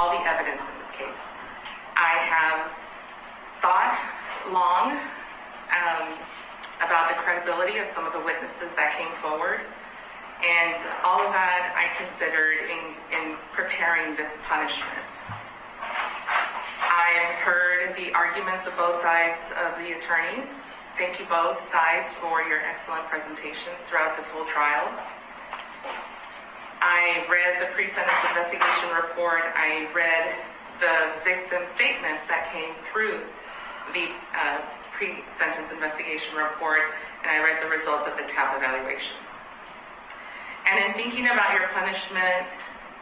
all the evidence in this case. I have thought long about the credibility of some of the witnesses that came forward, and all of that I considered in preparing this punishment. I've heard the arguments of both sides of the attorneys. Thank you both sides for your excellent presentations throughout this whole trial. I read the pre-sentence investigation report. I read the victim statements that came through the pre-sentence investigation report, and I read the results of the TAP evaluation. And in thinking about your punishment,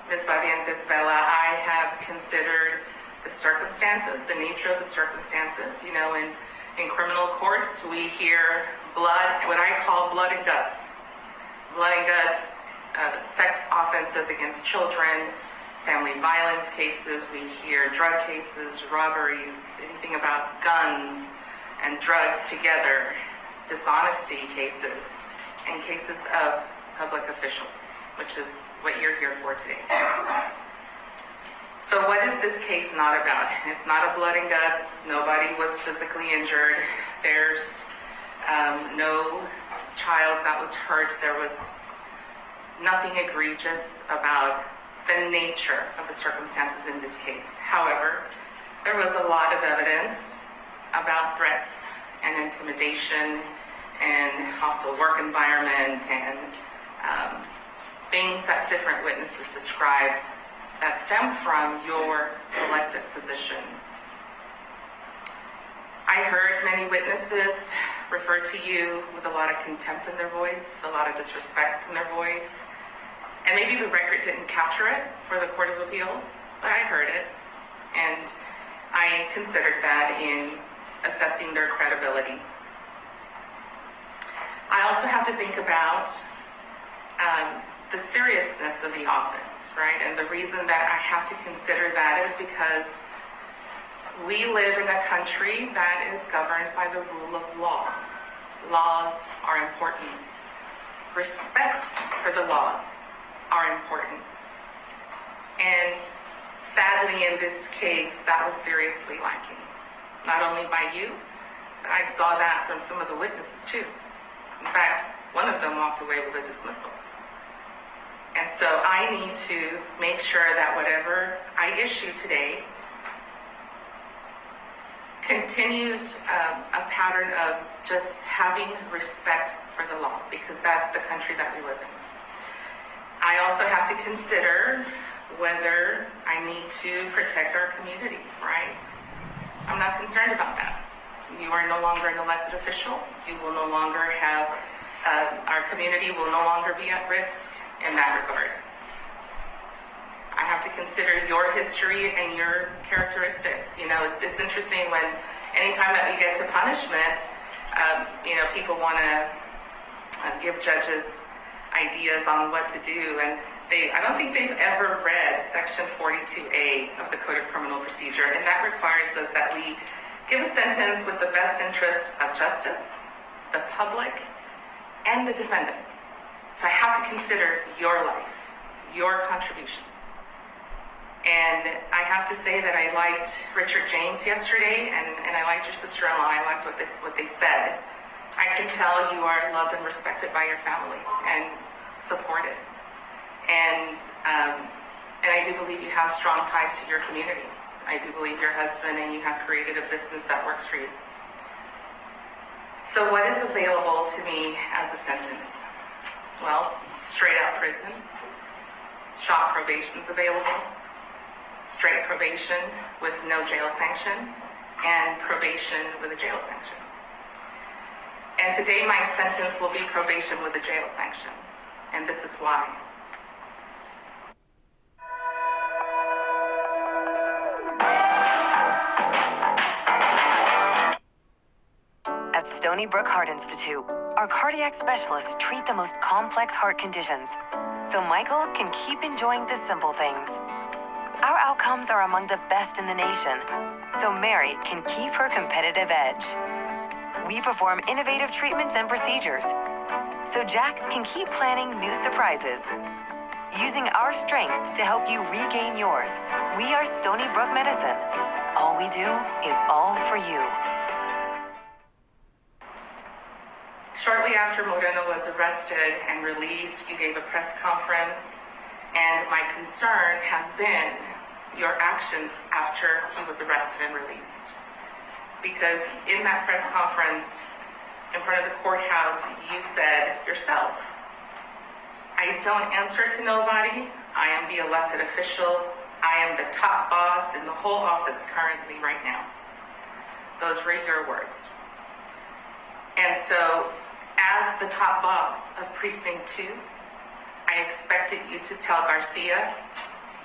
Ms. Barrientos Vela, I have considered the circumstances, the nature of the circumstances. You know, in criminal courts, we hear blood, what I call blood and guts. Blood and guts, sex offenses against children, family violence cases, we hear drug cases, robberies, anything about guns and drugs together, dishonesty cases, and cases of public officials, which is what you're here for today. So what is this case not about? It's not a blood and guts. Nobody was physically injured. There's no child that was hurt. There was nothing egregious about the nature of the circumstances in this case. However, there was a lot of evidence about threats and intimidation and hostile work environment and things that different witnesses described that stem from your elected position. I heard many witnesses refer to you with a lot of contempt in their voice, a lot of disrespect in their voice, and maybe the record didn't capture it for the Court of Appeals, but I heard it, and I considered that in assessing their credibility. I also have to think about the seriousness of the offense, right? And the reason that I have to consider that is because we live in a country that is governed by the rule of law. Laws are important. Respect for the laws are important. And sadly, in this case, that was seriously lacking. Not only by you, but I saw that from some of the witnesses too. In fact, one of them walked away with a dismissal. And so I need to make sure that whatever I issue today continues a pattern of just having respect for the law, because that's the country that we live in. I also have to consider whether I need to protect our community, right? I'm not concerned about that. You are no longer an elected official. You will no longer have, our community will no longer be at risk in that regard. I have to consider your history and your characteristics. You know, it's interesting when anytime that we get to punishment, people want to give judges ideas on what to do, and I don't think they've ever read Section 42A of the Code of Criminal Procedure, and that requires us that we give a sentence with the best interest of justice, the public, and the defendant. So I have to consider your life, your contributions. And I have to say that I liked Richard James yesterday, and I liked your sister-in-law. I liked what they said. I can tell you are loved and respected by your family and supported. And I do believe you have strong ties to your community. I do believe your husband and you have created a business that works for you. So what is available to me as a sentence? Well, straight out prison, short probation's available, straight probation with no jail sanction, and probation with a jail sanction. And today my sentence will be probation with a jail sanction, and this is why. At Stony Brook Heart Institute, our cardiac specialists treat the most complex heart conditions, so Michael can keep enjoying the simple things. Our outcomes are among the best in the nation, so Mary can keep her competitive edge. We perform innovative treatments and procedures, so Jack can keep planning new surprises. using our strength to help you regain yours. We are Stony Brook Medicine. All we do is all for you. Shortly after Moreno was arrested and released, you gave a press conference, and my concern has been your actions after he was arrested and released. Because in that press conference, in front of the courthouse, you said yourself, I don't answer to nobody. I am the elected official. I am the top boss in the whole office currently right now. Those were your words. And so, as the top boss of Precinct 2, I expected you to tell Garcia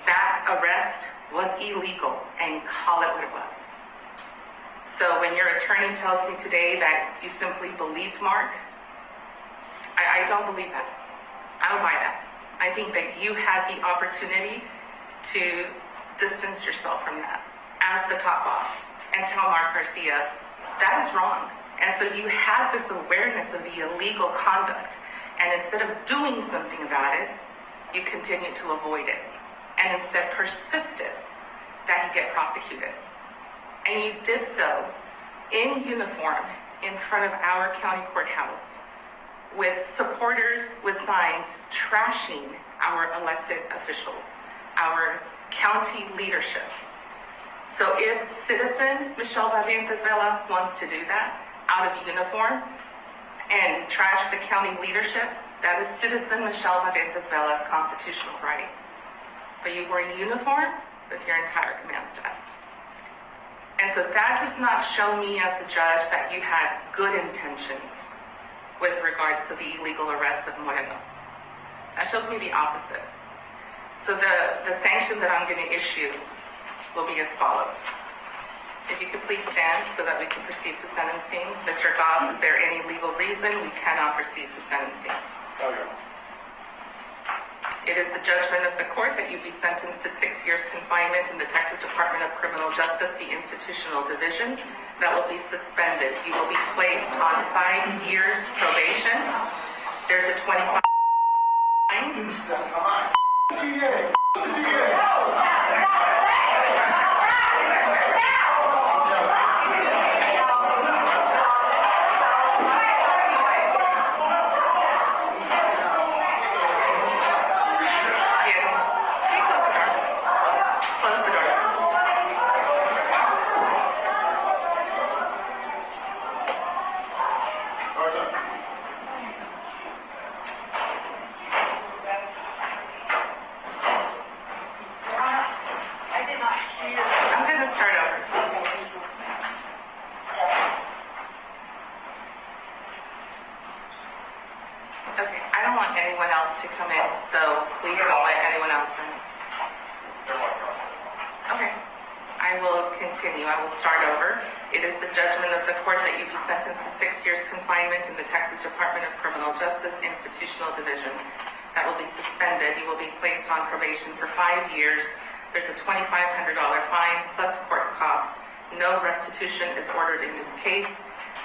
that arrest was illegal and call it what it was. So when your attorney tells me today that you simply believed Mark, I don't believe that. I don't buy that. I think that you had the opportunity to distance yourself from that as the top boss and tell Mark Garcia that is wrong. And so you had this awareness of the illegal conduct, and instead of doing something about it, you continued to avoid it, and instead persisted that he get prosecuted. And you did so in uniform in front of our county courthouse with supporters with signs trashing our elected officials, our county leadership. So if citizen Michele Barrientos Vela wants to do that out of uniform and trash the county leadership, that is citizen Michele Barrientos Vela's constitutional right. But you were in uniform with your entire command staff. And so that does not show me as the judge that you had good intentions with regards to the illegal arrest of Moreno. That shows me the opposite. So the sanction that I'm going to issue will be as follows. If you could please stand so that we can proceed to sentencing. Mr. Goss, is there any legal reason we cannot proceed to sentencing? Okay. It is the judgment of the court that you be sentenced to 6 years confinement in the Texas Department of Criminal Justice, the Institutional Division. That will be suspended. You will be placed on 5 years probation. There's a 25 fine. I'm going to start over. Okay, I don't want anyone else to come in, so please don't let anyone else in. Okay, I will continue. I will start over. It is the judgment of the court that you be sentenced to 6 years confinement in the Texas Department of Criminal Justice Institutional Division. That will be suspended. You will be placed on probation for 5 years. There's a $2,500 fine plus court costs. No restitution is ordered in this case.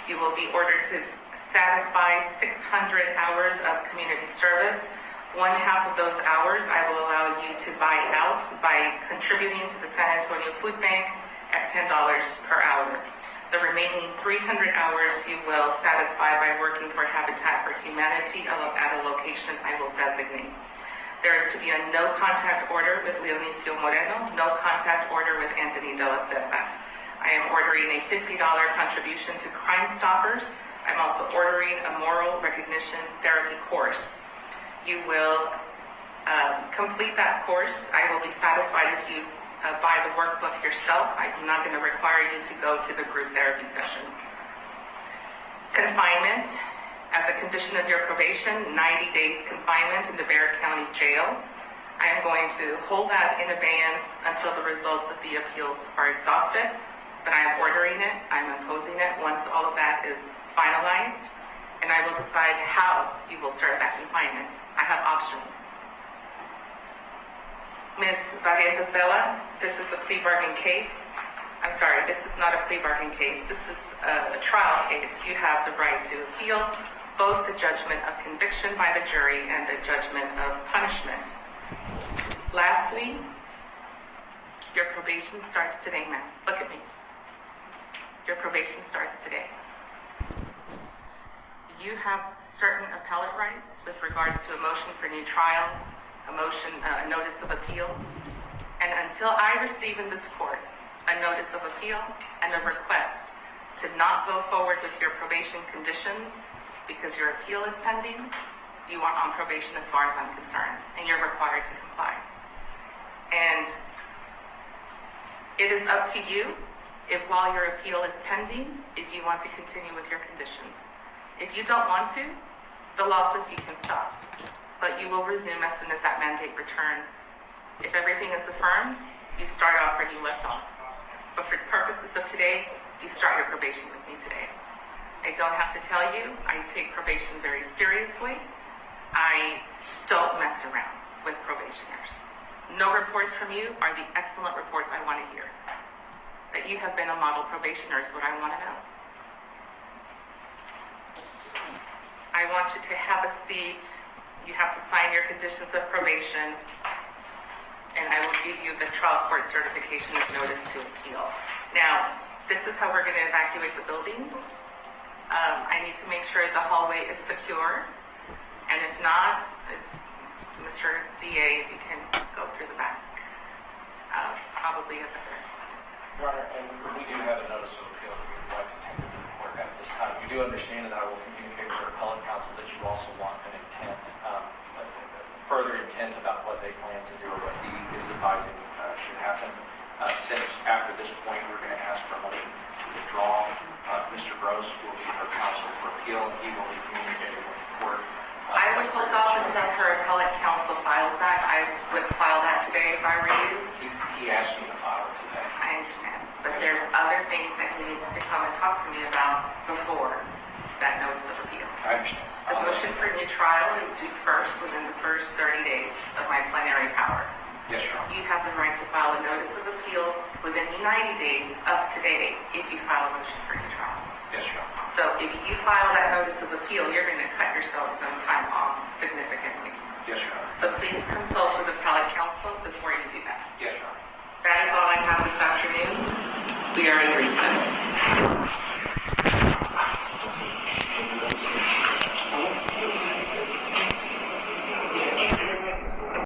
You will be ordered to satisfy 600 hours of community service. 1/2 of those hours I will allow you to buy out by contributing to the San Antonio Food Bank at $10 per hour. The remaining 300 hours you will satisfy by working for Habitat for Humanity at a location I will designate. There is to be a no contact order with Leonicio Moreno, no contact order with Anthony De La Cerda. I am ordering a $50 contribution to Crime Stoppers. I'm also ordering a moral recognition therapy course. You will complete that course. I will be satisfied if you buy the workbook yourself. I'm not going to require you to go to the group therapy sessions. Confinement. As a condition of your probation, 90 days confinement in the Bexar County Jail. I am going to hold that in abeyance until the results of the appeals are exhausted, but I am ordering it, I'm imposing it once all of that is finalized, and I will decide how you will serve that confinement. I have options. Ms. Barrientos Vela, this is a plea bargain case. I'm sorry, this is not a plea bargain case. This is a trial case. You have the right to appeal both the judgment of conviction by the jury and the judgment of punishment. Lastly, your probation starts today, ma'am. Look at me. Your probation starts today. You have certain appellate rights with regards to a motion for new trial, a notice of appeal. And until I receive in this court a notice of appeal and a request to not go forward with your probation conditions because your appeal is pending, you are on probation as far as I'm concerned, and you're required to comply. And it is up to you if while your appeal is pending, if you want to continue with your conditions. If you don't want to, the law says you can stop, but you will resume as soon as that mandate returns. If everything is affirmed, you start off where you left off. But for purposes of today, you start your probation with me today. I don't have to tell you, I take probation very seriously. I don't mess around with probationers. No reports from you are the excellent reports I want to hear. That you have been a model probationer is what I want to know. I want you to have a seat. You have to sign your conditions of probation. And I will give you the trial court certification of notice to appeal. Now, this is how we're going to evacuate the building. I need to make sure the hallway is secure. And if not, if Mr. DA, if you can go through the back, probably a better. Your Honor, and we do have a notice of appeal that we would like to take to the court at this time. We do understand that I will communicate with our appellate counsel that you also want an intent, further intent about what they plan to do or what he is advising should happen. Since after this point we're going to ask for a motion to withdraw, Mr. Gross will be her counsel for appeal. He will be communicating with the court. I would hold off until her appellate counsel files that. I would file that today if I were you. He asked me to file it today. I understand, but there's other things that he needs to come and talk to me about before that notice of appeal. I understand. The motion for new trial is due first within the first 30 days of my plenary power. Yes, Your Honor. You have the right to file a notice of appeal within 90 days of today if you file a motion for new trial. Yes, Your Honor. So if you file that notice of appeal, you're going to cut yourself some time off significantly. Yes, Your Honor. So please consult with appellate counsel before you do that. Yes, Your Honor. That is all I have this afternoon. We are in recess.